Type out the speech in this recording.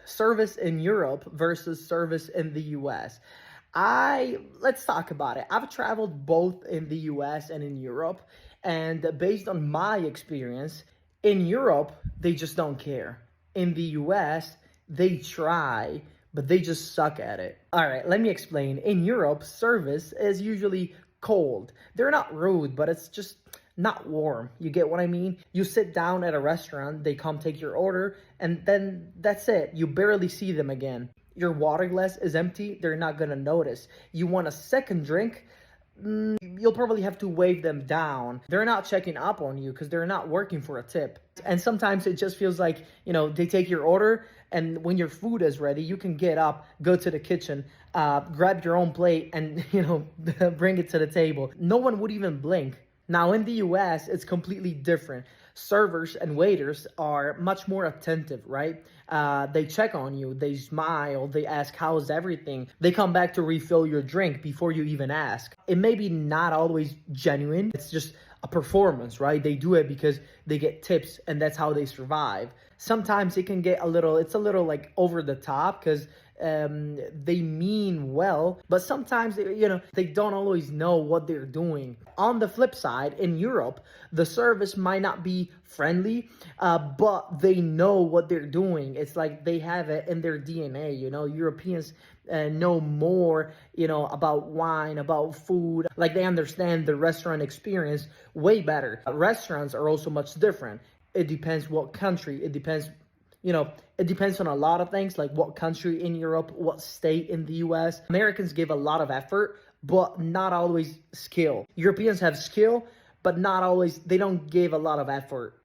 service in Europe versus service in the US. Let's talk about it. I've traveled both in the US and in Europe, and based on my experience, in Europe, they just don't care. In the US, they try, but they just suck at it. All right, let me explain. In Europe, service is usually cold. They're not rude, but it's just not warm. You get what I mean? You sit down at a restaurant, they come take your order, and then that's it. You barely see them again. Your water glass is empty, they're not gonna notice. You want a second drink, you'll probably have to wave them down. They're not checking up on you because they're not working for a tip. And sometimes it just feels like, they take your order, and when your food is ready, you can get up, go to the kitchen, grab your own plate, and, bring it to the table. No one would even blink. Now, in the US, it's completely different. Servers and waiters are much more attentive, right? They check on you, they smile, they ask, how's everything? They come back to refill your drink before you even ask. It may be not always genuine, it's just a performance, right? They do it because they get tips and that's how they survive. Sometimes it can get it's a little like over the top because they mean well, but sometimes they don't always know what they're doing. On the flip side, in Europe, the service might not be friendly, but they know what they're doing. It's like they have it in their DNA. Europeans know more, about wine, about food. Like they understand the restaurant experience way better. Restaurants are also much different. It depends what country. It depends on a lot of things, like what country in Europe, what state in the US. Americans give a lot of effort, but not always skill. Europeans have skill, but not always, they don't give a lot of effort.